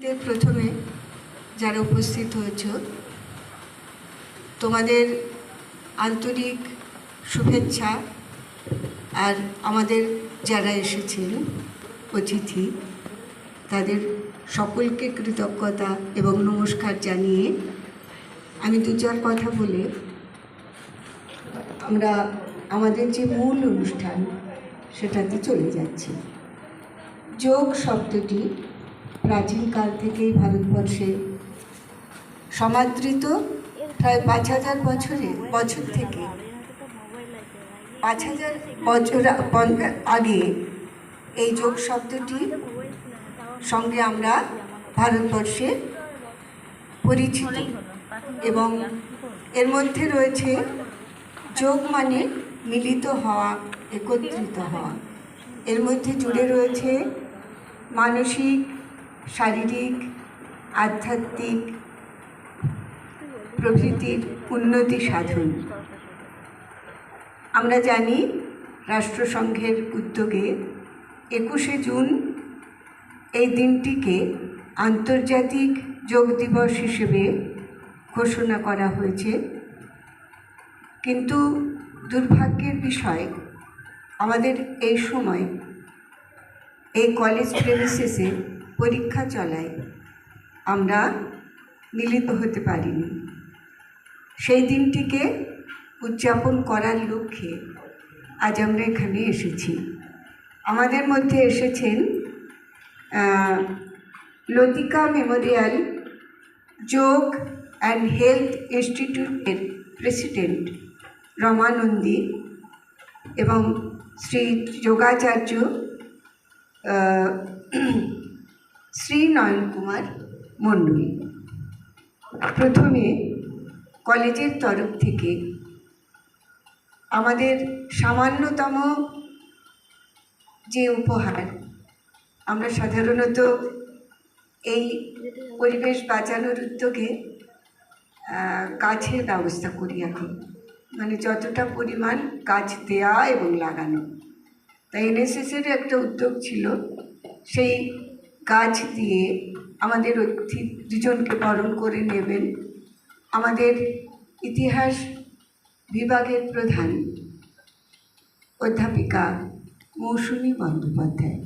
প্রথমে যারা উপস্থিত হয়েছ তোমাদের আন্তরিক শুভেচ্ছা, আর আমাদের যারা এসেছেন অতিথি তাদের সকলকে কৃতজ্ঞতা এবং নমস্কার জানিয়ে আমি দু চার কথা বলে আমরা আমাদের যে মূল অনুষ্ঠান সেটাতে চলে যাচ্ছি। যোগ শব্দটি প্রাচীনকাল থেকেই ভারতবর্ষে সমাদৃত। প্রায় ৫,০০০ বছর থেকে ৫,০০০ বছর আগে এই যোগ শব্দটির সঙ্গে আমরা ভারতবর্ষে পরিচিত, এবং এর মধ্যে রয়েছে যোগ মানে মিলিত হওয়া, একত্রিত হওয়া। এর মধ্যে জুড়ে রয়েছে মানসিক, শারীরিক, আধ্যাত্মিক প্রভৃতির উন্নতি সাধন। আমরা জানি রাষ্ট্রসংঘের উদ্যোগে ২১শে জুন এই দিনটিকে আন্তর্জাতিক যোগ দিবস হিসেবে ঘোষণা করা হয়েছে। কিন্তু দুর্ভাগ্যের বিষয়, আমাদের এই সময় এই কলেজ প্রেমিসেসে পরীক্ষা চলায় আমরা মিলিত হতে পারিনি। সেই দিনটিকে উদযাপন করার লক্ষ্যে আজ আমরা এখানে এসেছি। আমাদের মধ্যে এসেছেন লতিকা মেমোরিয়াল যোগ অ্যান্ড হেলথ ইনস্টিটিউটের প্রেসিডেন্ট রমানন্দী এবং শ্রী যোগাচার্য শ্রী নয়ন কুমার মণ্ডল। প্রথমে কলেজের তরফ থেকে আমাদের সামান্যতম যে উপহার, আমরা সাধারণত এই পরিবেশ বাঁচানোর উদ্যোগে গাছের ব্যবস্থা করি এখন, মানে যতটা পরিমাণ গাছ দেয়া এবং লাগানো। তাই এনএসএসের একটা উদ্যোগ ছিল, সেই গাছ দিয়ে আমাদের অতিথি দুজনকে বরণ করে নেবেন আমাদের ইতিহাস বিভাগের প্রধান অধ্যাপিকা মৌসুমী বন্দ্যোপাধ্যায়।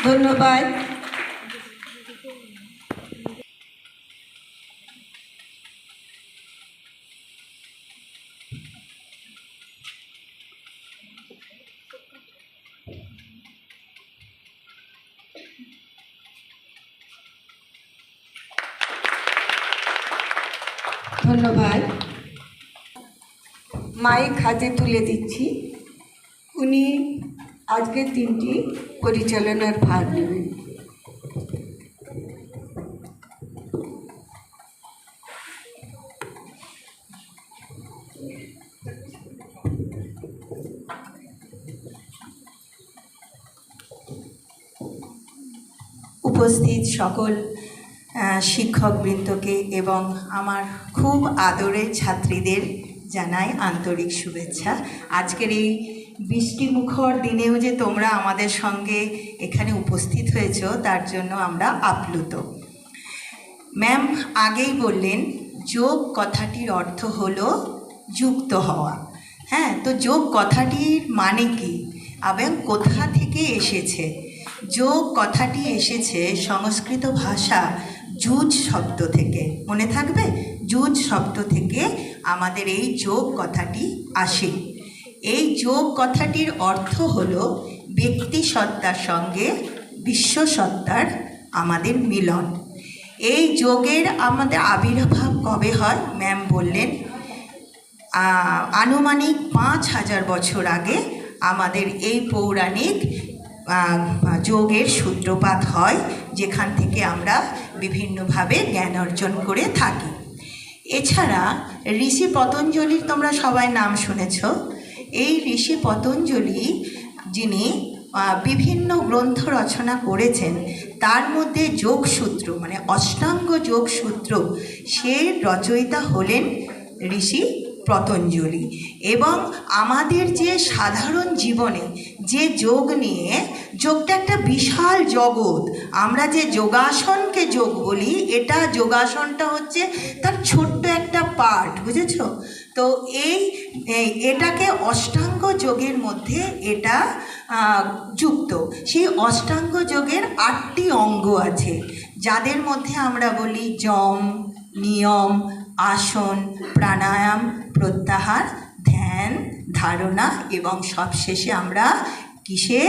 ধন্যবাদ। ধন্যবাদ। মাইক হাতে তুলে দিচ্ছি, উনি আজকের দিনটি পরিচালনার ভার নেবেন। উপস্থিত সকল শিক্ষকবৃন্দকে এবং আমার খুব আদরের ছাত্রীদের জানাই আন্তরিক শুভেচ্ছা। আজকের এই বৃষ্টিমুখর দিনেও যে তোমরা আমাদের সঙ্গে এখানে উপস্থিত হয়েছ তার জন্য আমরা আপ্লুত। ম্যাম আগেই বললেন যোগ কথাটির অর্থ হলো যুক্ত হওয়া। হ্যাঁ, তো যোগ কথাটির মানে কি এবং কোথা থেকে এসেছে? যোগ কথাটি এসেছে সংস্কৃত ভাষা যুজ শব্দ থেকে। মনে থাকবে, যুজ শব্দ থেকে আমাদের এই যোগ কথাটি আসে। এই যোগ কথাটির অর্থ হলো ব্যক্তি সত্তার সঙ্গে বিশ্ব সত্তার আমাদের মিলন। এই যোগের আমাদের আবির্ভাব কবে হয়? ম্যাম বললেন আনুমানিক ৫,০০০ বছর আগে আমাদের এই পৌরাণিক যোগের সূত্রপাত হয়, যেখান থেকে আমরা বিভিন্নভাবে জ্ঞান অর্জন করে থাকি। এছাড়া ঋষি পতঞ্জলির তোমরা সবাই নাম শুনেছ। এই ঋষি পতঞ্জলি যিনি বিভিন্ন গ্রন্থ রচনা করেছেন, তার মধ্যে যোগসূত্র মানে অষ্টাঙ্গ যোগসূত্র, সে রচয়িতা হলেন ঋষি পতঞ্জলি। এবং আমাদের যে সাধারণ জীবনে যে যোগ নিয়ে, যোগটা একটা বিশাল জগৎ। আমরা যে যোগাসনকে যোগ বলি, এটা যোগাসনটা হচ্ছে তার ছোট্ট একটা পার্ট, বুঝেছ? তো এটাকে অষ্টাঙ্গ যোগের মধ্যে এটা যুক্ত। সেই অষ্টাঙ্গ যোগের 8টি অঙ্গ আছে, যাদের মধ্যে আমরা বলি যম, নিয়ম, আসন, প্রাণায়াম, প্রত্যাহার, ধ্যান, ধারণা এবং সবশেষে আমরা কিসে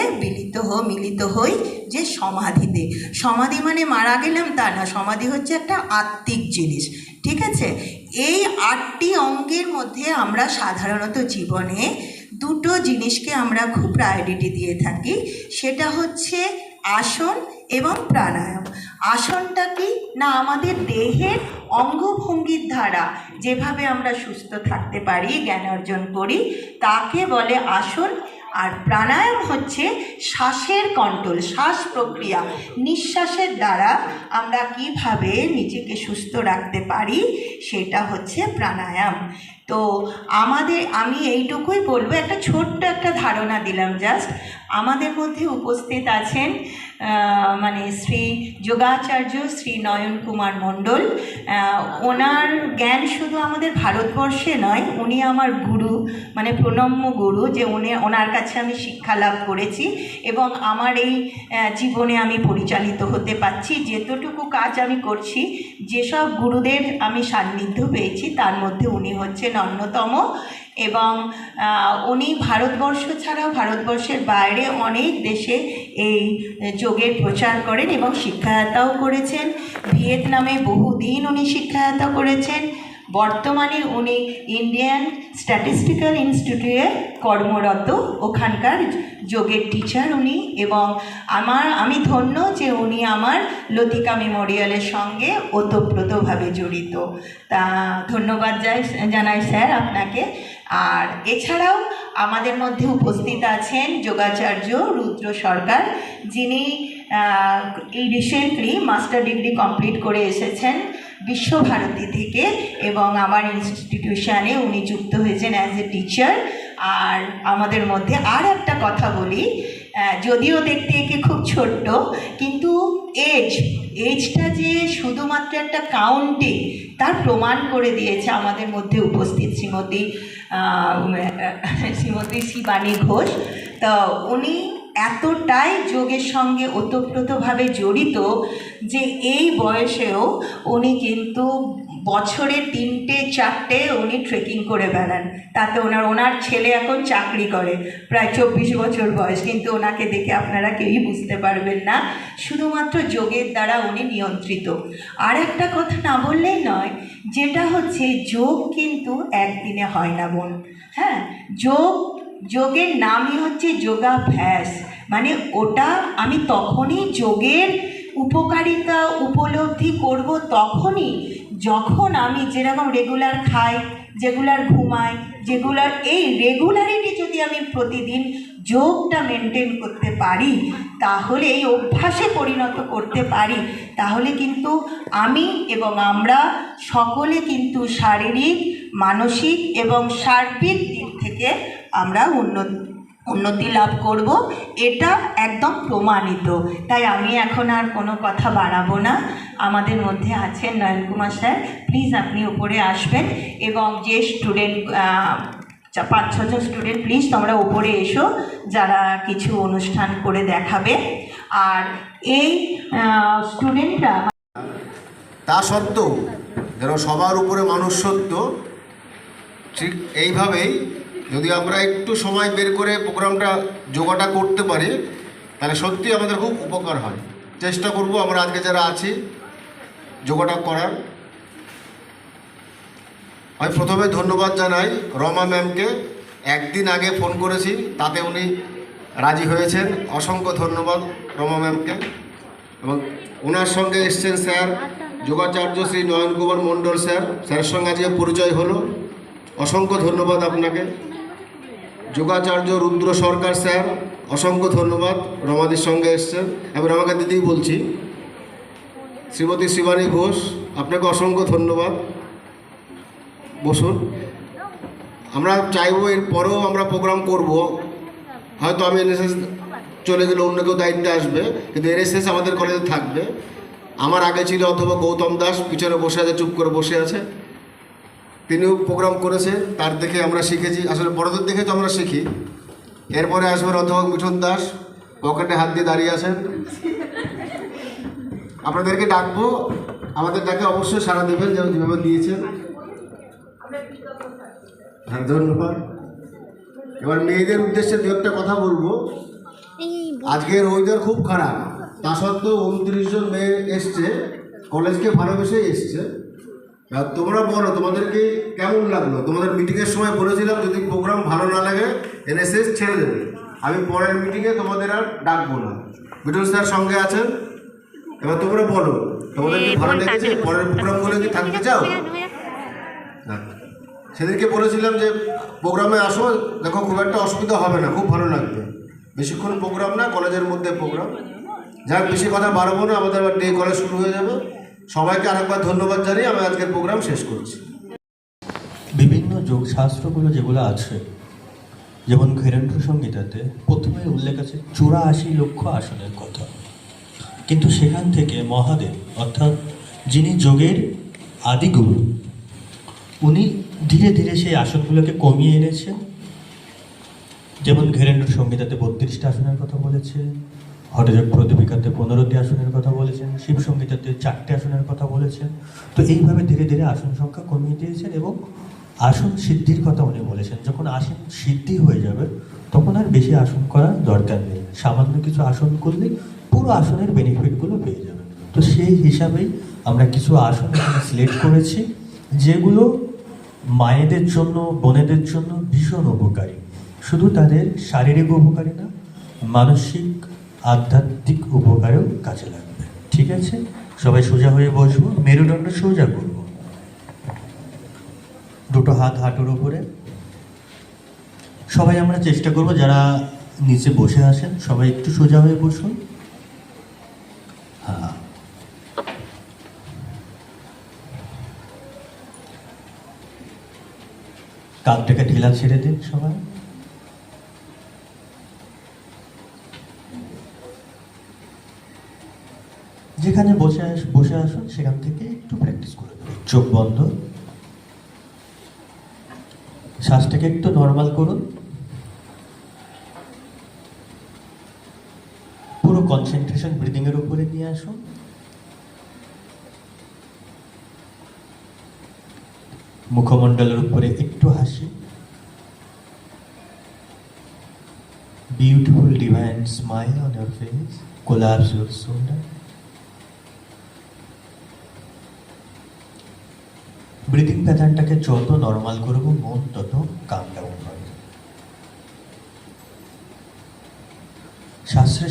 মিলিত হই? যে সমাধিতে। সমাধি মানে মারা গেলাম তা না, সমাধি হচ্ছে একটা আত্মিক জিনিস, ঠিক আছে? এই 8টি অঙ্গের মধ্যে আমরা সাধারণত জীবনে দুটো জিনিসকে আমরা খুব প্রায়োরিটি দিয়ে থাকি, সেটা হচ্ছে আসন এবং প্রাণায়াম। আসনটা কি না, আমাদের দেহের অঙ্গভঙ্গির দ্বারা যেভাবে আমরা সুস্থ থাকতে পারি, জ্ঞান অর্জন করি, তাকে বলে আসন। আর প্রাণায়াম হচ্ছে শ্বাসের কন্ট্রোল, শ্বাস প্রক্রিয়া, নিঃশ্বাসের দ্বারা আমরা কিভাবে নিজেকে সুস্থ রাখতে পারি, সেটা হচ্ছে প্রাণায়াম। তো আমি এইটুকুই বলবো, একটা ছোট্ট একটা ধারণা দিলাম জাস্ট। আমাদের মধ্যে উপস্থিত আছেন মানে শ্রী যোগাচার্য শ্রী নয়ন কুমার মণ্ডল। ওনার জ্ঞান শুধু আমাদের ভারতবর্ষে নয়, উনি আমার গুরু, মানে প্রণম্য গুরু, যে ওনার কাছে আমি শিক্ষা লাভ করেছি এবং আমার এই জীবনে আমি পরিচালিত হতে পারছি। যেতটুকু কাজ আমি করছি, যেসব গুরুদের আমি সান্নিধ্য পেয়েছি, তার মধ্যে উনি হচ্ছেন অন্যতম। এবং উনি ভারতবর্ষ ছাড়াও ভারতবর্ষের বাইরে অনেক দেশে এই যোগের প্রচার করেন এবং শিক্ষায়তাও করেছেন। ভিয়েতনামে বহুদিন উনি শিক্ষায়তা করেছেন। বর্তমানে উনি ইন্ডিয়ান স্ট্যাটিস্টিক্যাল ইনস্টিটিউটে কর্মরত, ওখানকার যোগের টিচার উনি। এবং আমি ধন্য যে উনি আমার লতিকা মেমোরিয়ালের সঙ্গে ওতপ্রোতভাবে জড়িত। তা ধন্যবাদ জানাই স্যার আপনাকে। আর এছাড়াও আমাদের মধ্যে উপস্থিত আছেন যোগাচার্য রুদ্র সরকার, যিনি এই রিসেন্টলি মাস্টার ডিগ্রি কমপ্লিট করে এসেছেন বিশ্বভারতী থেকে এবং আমার ইনস্টিটিউশনে উনি যুক্ত হয়েছেন অ্যাজ এ টিচার। আর আমাদের মধ্যে আর একটা কথা বলি, যদিও দেখতে একে খুব ছোট্ট, কিন্তু এজটা যে শুধুমাত্র একটা কাউন্টিং, তার প্রমাণ করে দিয়েছে আমাদের মধ্যে উপস্থিত শ্রীমতী শিবানী ঘোষ। তো উনি এতটাই যোগের সঙ্গে ওতপ্রোতভাবে জড়িত যে এই বয়সেও উনি কিন্তু বছরে 3-4টে উনি ট্রেকিং করে বেড়ান। তাতে ওনার ছেলে এখন চাকরি করে, প্রায় 24 বছর বয়স, কিন্তু ওনাকে দেখে আপনারা কেউই বুঝতে পারবেন না, শুধুমাত্র যোগের দ্বারা উনি নিয়ন্ত্রিত। আর একটা কথা না বললেই নয়, যেটা হচ্ছে যোগ কিন্তু একদিনে হয় না বোন। হ্যাঁ, যোগের নামই হচ্ছে যোগাভ্যাস। মানে ওটা আমি তখনই যোগের উপকারিতা উপলব্ধি করব তখনই যখন আমি যেরকম রেগুলার খাই, রেগুলার ঘুমাই, এই রেগুলারিটি যদি আমি প্রতিদিন যোগটা মেনটেন করতে পারি, তাহলে এই অভ্যাসে পরিণত করতে পারি, তাহলে কিন্তু আমি এবং আমরা সকলে কিন্তু শারীরিক, মানসিক এবং সার্বিক দিক থেকে আমরা উন্নতি লাভ করব। এটা একদম প্রমাণিত। তাই আমি এখন আর কোনো কথা বাড়াবো না। আমাদের মধ্যে আছেন নয়ন কুমার স্যার, প্লিজ আপনি উপরে আসবেন এবং যে স্টুডেন্ট 5-6 জন স্টুডেন্ট, প্লিজ তোমরা উপরে এসো, যারা কিছু অনুষ্ঠান করে দেখাবে। আর এই স্টুডেন্টরা তা সত্ত্বেও যেন সবার উপরে মানুষ সত্য, ঠিক এইভাবেই যদি আমরা একটু সময় বের করে প্রোগ্রামটা যোগাটা করতে পারি, তাহলে সত্যি আমাদের খুব উপকার হয়। চেষ্টা করব আমরা আজকে যারা আছি যোগাটা করার। আমি প্রথমে ধন্যবাদ জানাই রমা ম্যামকে। একদিন আগে ফোন করেছি, তাতে উনি রাজি হয়েছেন। অসংখ্য ধন্যবাদ রমা ম্যামকে। এবং ওনার সঙ্গে এসছেন স্যার যোগাচার্য শ্রী নয়ন কুমার মণ্ডল স্যার, স্যারের সঙ্গে আজকে পরিচয় হলো, অসংখ্য ধন্যবাদ আপনাকে। যোগাচার্য রুদ্র সরকার স্যার, অসংখ্য ধন্যবাদ, রমাদির সঙ্গে এসছেন। এবার আমাকে দিদিই বলছি। শ্রীমতী শিবানী ঘোষ, আপনাকে অসংখ্য ধন্যবাদ, বসুন। আমরা চাইবো এর পরেও আমরা প্রোগ্রাম করব। হয়তো আমি এনএসএস চলে গেলে অন্য কেউ দায়িত্বে আসবে, কিন্তু এনএসএস আমাদের কলেজে থাকবে। আমার আগে ছিল অথবা গৌতম দাস, পিছনে বসে আছে, চুপ করে বসে আছে, তিনিও প্রোগ্রাম করেছে, তার দেখে আমরা শিখেছি। আসলে বড়দের দেখে তো আমরা শিখি। এরপরে আসবেন অধ্যাপক মিঠুন দাস, পকেটে হাত দিয়ে দাঁড়িয়ে আছেন। আপনাদেরকে ডাকবো, আমাদের ডাকে অবশ্যই সাড়া দেবেন যেভাবে দিয়েছেন। হ্যাঁ, ধন্যবাদ। এবার মেয়েদের উদ্দেশ্যে দু একটা কথা বলবো। আজকের ওয়েদার খুব খারাপ, তা সত্ত্বেও 29 জন মেয়ে এসছে, কলেজকে ভালোবেসে এসছে। আর তোমরা বলো তোমাদেরকে কেমন লাগলো? তোমাদের মিটিংয়ের সময় বলেছিলাম যদি প্রোগ্রাম ভালো না লাগে এনএসএস ছেড়ে দেবে, আমি পরের মিটিংয়ে তোমাদের আর ডাকবো না। মিঠুন স্যার সঙ্গে আছেন। এবার তোমরা বলো তোমাদেরকে ভালো লেগেছে? পরের প্রোগ্রামগুলো কি থাকতে চাও? সেদিনকে বলেছিলাম যে প্রোগ্রামে আসো, দেখো খুব একটা অসুবিধা হবে না, খুব ভালো লাগবে। বেশিক্ষণ প্রোগ্রাম না, কলেজের মধ্যে প্রোগ্রাম। যাক, বেশি কথা বাড়বো না, আমাদের আবার ডে কলেজ শুরু হয়ে যাবে। সবাইকে আরেকবার ধন্যবাদ জানিয়ে আমি আজকের প্রোগ্রাম শেষ করছি। বিভিন্ন যোগশাস্ত্রগুলো যেগুলো আছে, যেমন ঘেরেন্দ্র সংহিতাতে প্রথমে উল্লেখ আছে 84 লক্ষ আসনের কথা, কিন্তু সেখান থেকে মহাদেব অর্থাৎ যিনি যোগের আদিগুরু, উনি ধীরে ধীরে সেই আসনগুলোকে কমিয়ে এনেছেন। যেমন ঘেরেন্দ্র সংহিতাতে 32টা আসনের কথা বলেছে, হঠযোগ প্রদীপিকাতে 15টি আসনের কথা বলেছেন, শিব সংহিতাতে 4টে আসনের কথা বলেছেন। তো এইভাবে ধীরে ধীরে আসন সংখ্যা কমিয়ে দিয়েছেন এবং আসন সিদ্ধির কথা উনি বলেছেন। যখন আসন সিদ্ধি হয়ে যাবে তখন আর বেশি আসন করার দরকার নেই, সামান্য কিছু আসন করলেই পুরো আসনের বেনিফিটগুলো পেয়ে যাবেন। তো সেই হিসাবেই আমরা কিছু আসন এখানে সিলেক্ট করেছি, যেগুলো মায়েদের জন্য, বোনেদের জন্য ভীষণ উপকারী। শুধু তাদের শারীরিক উপকারী না, মানসিক আধ্যাত্মিক উপকারেও কাজে লাগবে। ঠিক আছে, সবাই সোজা হয়ে বসবো, মেরুদণ্ড সোজা করব, দুটো হাত হাঁটুর উপরে। সবাই আমরা চেষ্টা করব, যারা নিচে বসে আছেন সবাই একটু সোজা হয়ে বসুন। হ্যাঁ, কাঁধটাকে ঢিলা ছেড়ে দিন সবাই। যেখানে বসে আসুন সেখান থেকে একটু প্র্যাকটিস করে দেবেন। চোখ বন্ধ, শ্বাসটাকে একটু নর্মাল করুন, পুরো কনসেন্ট্রেশন ব্রিদিং এর উপরে নিয়ে আসুন। মুখমণ্ডলের উপরে একটু হাসি। Beautiful divine smile on your face, collapse your shoulder. Breathing প্যাটার্নটাকে যত নর্মাল করবো মন তত কাম ডাউন হবে। শাস্ত্রে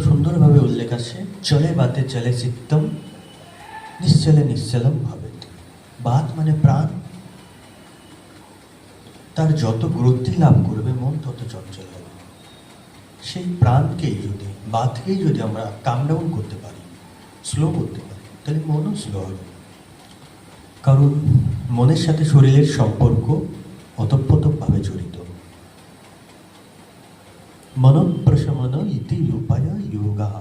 সুন্দরভাবে উল্লেখ আছে, চলে বাতে চলে চিত্তম, নিশ্চলে নিশ্চলম ভাবেত। বাত মানে প্রাণ, তার যত গ্রন্থি লাভ করবে মন তত চঞ্চল হবে। সেই প্রাণকেই যদি, বাতকেই যদি আমরা কাম ডাউন করতে পারি, স্লো করতে পারি, তাহলে মনও স্লো হবে। কারণ মনের সাথে শরীরের সম্পর্ক ওতপ্রোতভাবে জড়িত। মনঃপ্রশমন ইতি উপায় যোগা।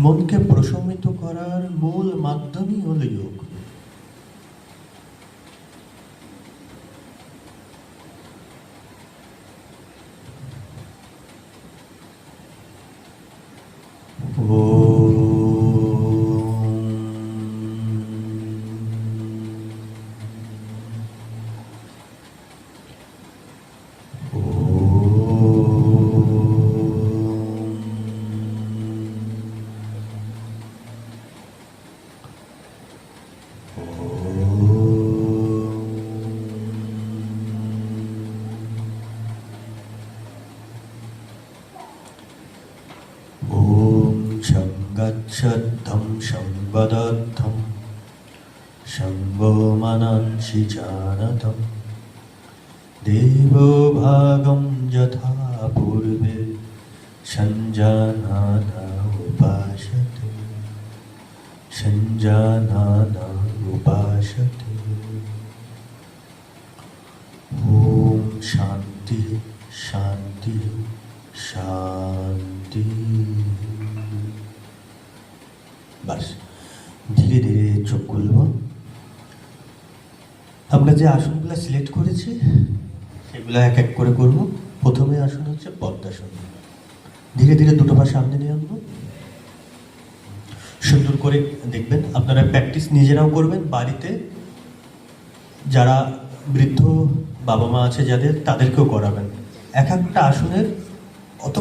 মনকে প্রশমিত করার মূল মাধ্যমই হল যোগ। গচ্ছদ্ধম সংবদদ্ধম সঙ্গমনংসি জানতম দেবো ভাগম যথা পূর্বে সঞ্জানানা উপাসতে সঞ্জানানা উপাসতে। শান্তি শান্তি শান্তি। বাস, ধীরে ধীরে চোখ খুলব। আমরা যে আসনগুলো সিলেক্ট করেছি সেগুলো এক এক করে করব। প্রথমে আসন হচ্ছে পদ্মাসন। ধীরে ধীরে দুটো পা সামনে নিয়ে আনবো। সুন্দর করে দেখবেন, আপনারা প্র্যাকটিস নিজেরাও করবেন বাড়িতে, যারা বৃদ্ধ বাবা মা আছে যাদের, তাদেরকেও করাবেন। এক একটা আসনের অত